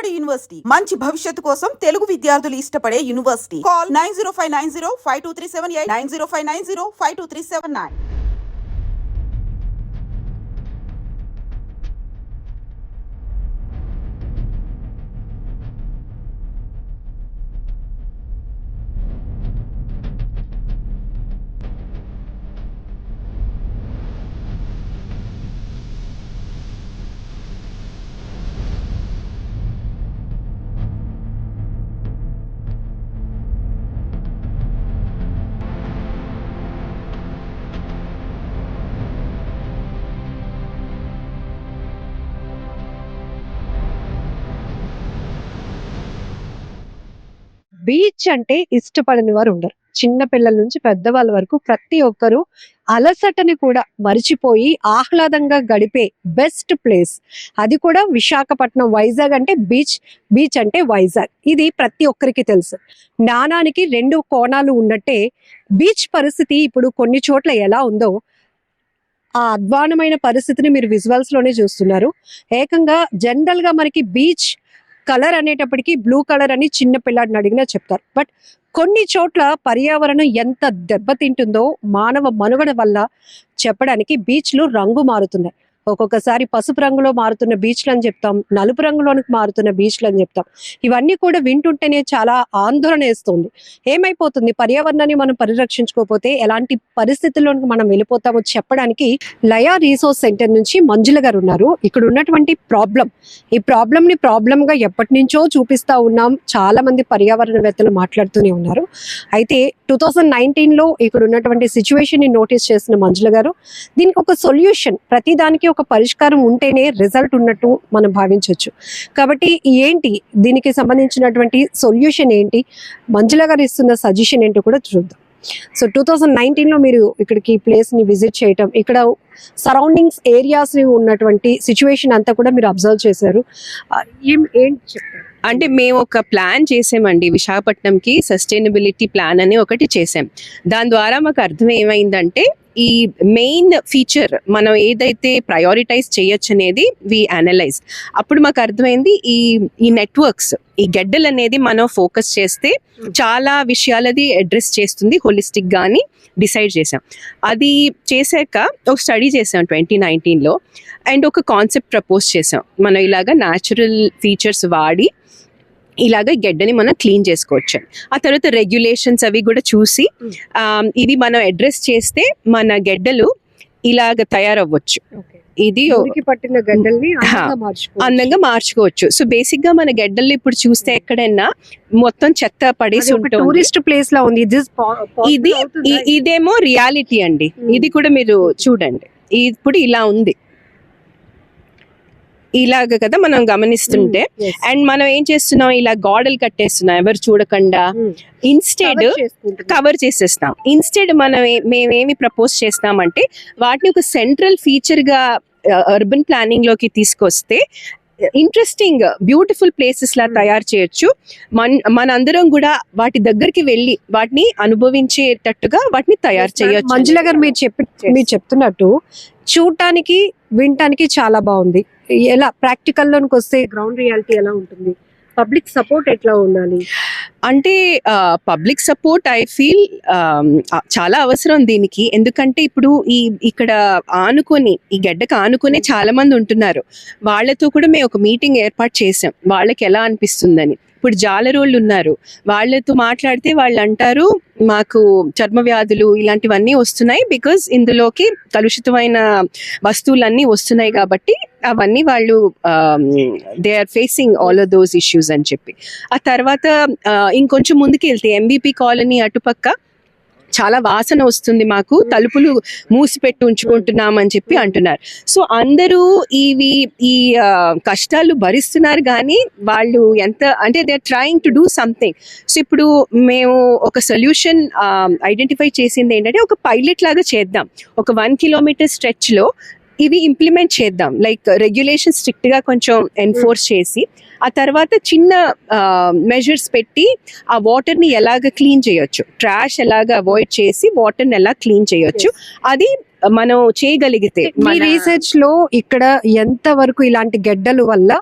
Vijayawada university మంచి భవిష్యత్తు కోసం తెలుగు విద్యార్థులు ఇష్టపడే యూనివర్సిటీ. కాల్ 9059052378 9059052379. బీచ్ అంటే ఇష్టపడని వారు ఉండరు. చిన్న పిల్లల నుంచి పెద్దవాళ్ళ వరకు ప్రతి ఒక్కరు అలసటని కూడా మరిచిపోయి ఆహ్లాదంగా గడిపే బెస్ట్ ప్లేస్ అది కూడా విశాఖపట్నం. వైజాగ్ అంటే బీచ్, బీచ్ అంటే వైజాగ్. ఇది ప్రతి ఒక్కరికి తెలుసు. నాణానికి రెండు కోణాలు ఉన్నట్టే బీచ్ పరిస్థితి ఇప్పుడు కొన్ని చోట్ల ఎలా ఉందో ఆ అధ్వానమైన పరిస్థితిని మీరు విజువల్స్ లోనే చూస్తున్నారు. ఏకంగా జనరల్ గా మనకి బీచ్ కలర్ అనేటప్పటికీ బ్లూ కలర్ అని చిన్న పిల్లాడిని అడిగినా చెప్తారు. బట్ కొన్ని చోట్ల పర్యావరణం ఎంత దెబ్బతింటుందో మానవ మనుగడ వల్ల చెప్పడానికి బీచ్లు రంగు మారుతున్నాయి. ఒక్కొక్కసారి పసుపు రంగులో మారుతున్న బీచ్లు అని చెప్తాం, నలుపు రంగులోనికి మారుతున్న బీచ్లు అని చెప్తాం. ఇవన్నీ కూడా వింటుంటేనే చాలా ఆందోళన వేస్తుంది. ఏమైపోతుంది, పర్యావరణాన్ని మనం పరిరక్షించుకోకపోతే ఎలాంటి పరిస్థితుల్లోనికి మనం వెళ్ళిపోతామో చెప్పడానికి లయా రీసోర్స్ సెంటర్ నుంచి మంజుల గారు ఉన్నారు. ఇక్కడ ఉన్నటువంటి ఈ ప్రాబ్లం ని ప్రాబ్లం గా ఎప్పటి నుంచో చూపిస్తా ఉన్నాం. చాలా మంది పర్యావరణవేత్తలు మాట్లాడుతూనే ఉన్నారు. అయితే 2019 లో ఇక్కడ ఉన్నటువంటి సిచ్యువేషన్ ని నోటీస్ చేసిన మంజుల గారు దీనికి ఒక సొల్యూషన్, ప్రతిదానికి ఒక పరిష్కారం ఉంటేనే రిజల్ట్ ఉన్నట్టు మనం భావించవచ్చు. కాబట్టి ఏంటి దీనికి సంబంధించినటువంటి సొల్యూషన్ ఏంటి, మంజుల గారు ఇస్తున్న సజెషన్ ఏంటో కూడా చూద్దాం. సో 2019 లో మీరు ఇక్కడికి ప్లేస్ ని విజిట్ చేయటం, ఇక్కడ సరౌండింగ్స్ ఏరియాస్ ఉన్నటువంటి సిచ్యువేషన్ అంతా కూడా మీరు అబ్జర్వ్ చేశారు. ఏంటి చెప్తారు? అంటే మేము ఒక ప్లాన్ చేసామండి, విశాఖపట్నంకి సస్టైనబిలిటీ ప్లాన్ అని ఒకటి చేసాం. దాని ద్వారా మాకు అర్థం ఏమైందంటే ఈ మెయిన్ ఫీచర్ మనం ఏదైతే ప్రయారిటైజ్ చేయొచ్చు అనేది వి అనలైజ్. అప్పుడు మాకు అర్థమైంది ఈ నెట్వర్క్స్, ఈ గెడ్డలు అనేది మనం ఫోకస్ చేస్తే చాలా విషయాలది అడ్రస్ చేస్తుంది హోలిస్టిక్ గాని డిసైడ్ చేసాం. అది చేశాక ఒక స్టడీ చేసాం 2019లో అండ్ ఒక కాన్సెప్ట్ ప్రపోజ్ చేసాం. మనం ఇలాగా న్యాచురల్ ఫీచర్స్ వాడి ఇలాగ గెడ్డని మనం క్లీన్ చేసుకోవచ్చు. ఆ తర్వాత రెగ్యులేషన్స్ అవి కూడా చూసి ఇవి మనం అడ్రస్ చేస్తే మన గెడ్డలు ఇలాగ తయారవ్వచ్చు. ఇది పట్టిన గడ్డల్ని అందంగా మార్చుకోవచ్చు. సో బేసిక్ గా మన గెడ్డలు ఇప్పుడు చూస్తే ఎక్కడైనా మొత్తం చెత్త పడేసి ఉంటుంది. టూరిస్ట్ ప్లేస్ లా ఉంది. ఇదేమో రియాలిటీ అండి. ఇది కూడా మీరు చూడండి, ఇప్పుడు ఇలా ఉంది, ఇలాగ కదా మనం గమనిస్తుంటే. అండ్ మనం ఏం చేస్తున్నాం, ఇలా గోడలు కట్టేస్తున్నాం ఎవరు చూడకుండా, ఇన్స్టెడ్ కవర్ చేసేస్తాం. ఇన్స్టెడ్ మేమేమి ప్రపోజ్ చేస్తామంటే వాటిని ఒక సెంట్రల్ ఫీచర్ గా అర్బన్ ప్లానింగ్ లోకి తీసుకొస్తే ఇంట్రెస్టింగ్ బ్యూటిఫుల్ ప్లేసెస్ లా తయారు చేయొచ్చు. మనందరం కూడా వాటి దగ్గరికి వెళ్ళి వాటిని అనుభవించేటట్టుగా వాటిని తయారు చేయొచ్చు. మంజుల గారు మీరు చెప్తున్నట్టు చూడటానికి వినటానికి చాలా బాగుంది. ఎలా ప్రాక్టికల్ లోనికి వస్తే గ్రౌండ్ రియాలిటీ ఎలా ఉంటుంది, పబ్లిక్ సపోర్ట్ ఎట్లా ఉండాలి అంటే పబ్లిక్ సపోర్ట్ ఐ ఫీల్ చాలా అవసరం దీనికి. ఎందుకంటే ఇప్పుడు ఇక్కడ ఆనుకొని ఈ గడ్డకు ఆనుకునే చాలా మంది ఉంటున్నారు. వాళ్ళతో కూడా మేము ఒక మీటింగ్ ఏర్పాటు చేసాం, వాళ్ళకి ఎలా అనిపిస్తుందని. ఇప్పుడు జాలరోళ్ళు ఉన్నారు, వాళ్ళతో మాట్లాడితే వాళ్ళు అంటారు మాకు చర్మ వ్యాధులు ఇలాంటివన్నీ వస్తున్నాయి, బికాజ్ ఇందులోకి కలుషితమైన వస్తువులన్నీ వస్తున్నాయి కాబట్టి అవన్నీ వాళ్ళు they are facing all of those issues అని చెప్పి. ఆ తర్వాత ఇంకొంచెం ముందుకు వెళ్తే ఎంబీపీ కాలనీ అటుపక్క చాలా వాసన వస్తుంది, మాకు తలుపులు మూసిపెట్టి ఉంచుకుంటున్నాం అని చెప్పి అంటున్నారు. సో అందరూ ఈ కష్టాలు భరిస్తున్నారు కానీ వాళ్ళు ఎంత అంటే they are trying to do something. So ఇప్పుడు మేము ఒక సొల్యూషన్ ఐడెంటిఫై చేసింది ఏంటంటే ఒక పైలట్ లాగా చేద్దాం, ఒక 1 కిలోమీటర్ స్ట్రెచ్ లో ఇవి ఇంప్లిమెంట్ చేద్దాం. లైక్ రెగ్యులేషన్ స్ట్రిక్ట్ గా కొంచెం ఎన్ఫోర్స్ చేసి ఆ తర్వాత చిన్న మెజర్స్ పెట్టి ఆ వాటర్ ని ఎలాగ క్లీన్ చేయొచ్చు, ట్రాష్ ఎలాగ అవాయిడ్ చేసి వాటర్ ని ఎలా క్లీన్ చేయొచ్చు, అది మనం చేయగలిగితే. మీ రీసెర్చ్ లో ఇక్కడ ఎంత వరకు ఇలాంటి గెడ్డల వల్ల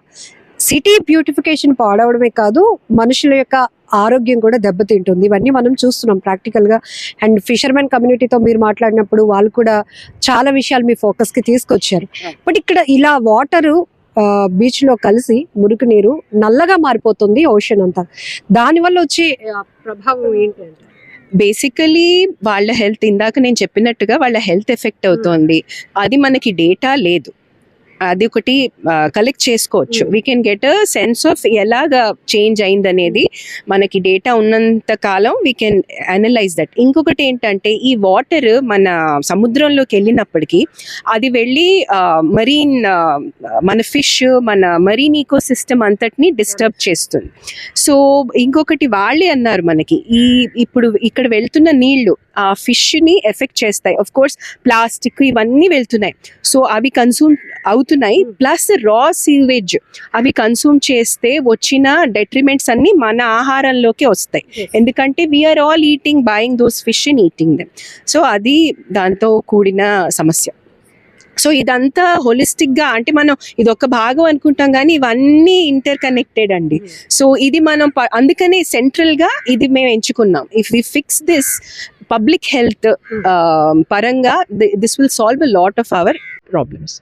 సిటీ బ్యూటిఫికేషన్ పాడవడమే కాదు, మనుషుల యొక్క ఆరోగ్యం కూడా దెబ్బతింటుంది. ఇవన్నీ మనం చూస్తున్నాం ప్రాక్టికల్ గా. అండ్ ఫిషర్మెన్ కమ్యూనిటీతో మీరు మాట్లాడినప్పుడు వాళ్ళు కూడా చాలా విషయాలు మీ ఫోకస్ కి తీసుకొచ్చారు. బట్ ఇక్కడ ఇలా వాటర్ బీచ్ లో కలిసి మురికి నీరు నల్లగా మారిపోతుంది ఓషన్ అంతా. దానివల్ల వచ్చే ప్రభావం ఏంటి అంటే బేసికలీ వాళ్ళ హెల్త్, ఇందాక నేను చెప్పినట్టుగా వాళ్ళ హెల్త్ ఎఫెక్ట్ అవుతోంది. అది మనకి డేటా లేదు, అది ఒకటి కలెక్ట్ చేసుకోవచ్చు. We can get a sense of ఎలాగా చేంజ్ అయింది అనేది మనకి డేటా ఉన్నంత కాలం వీ కెన్ అనలైజ్ దట్. ఇంకొకటి ఏంటంటే ఈ వాటర్ మన సముద్రంలోకి వెళ్ళినప్పటికీ అది వెళ్ళి మరీన్ మన ఫిష్, మన మరీన్ ఈకో సిస్టమ్ అంతటిని డిస్టర్బ్ చేస్తుంది. సో ఇంకొకటి వాళ్ళే అన్నారు మనకి ఇప్పుడు ఇక్కడ వెళ్తున్న నీళ్లు ఆ ఫిష్ ని ఎఫెక్ట్ చేస్తాయి. ఆఫ్ కోర్స్ ప్లాస్టిక్ ఇవన్నీ వెళ్తున్నాయి, సో అవి కన్సూమ్ అవుతున్నాయి. ప్లస్ రా సీవేజ్ అవి కన్సూమ్ చేస్తే వచ్చిన డెట్రిమెంట్స్ అన్ని మన ఆహారంలోకి వస్తాయి. ఎందుకంటే we are all eating, buying those fish and eating them. So అది దాంతో కూడిన సమస్య. సో ఇదంతా హోలిస్టిక్ గా, అంటే మనం ఇది ఒక భాగం అనుకుంటాం కానీ ఇవన్నీ ఇంటర్ కనెక్టెడ్ అండి. సో ఇది మనం అందుకనే సెంట్రల్ గా ఇది మేము ఎంచుకున్నాం. If we fix this public health పరంగా, this will solve a lot of our problems.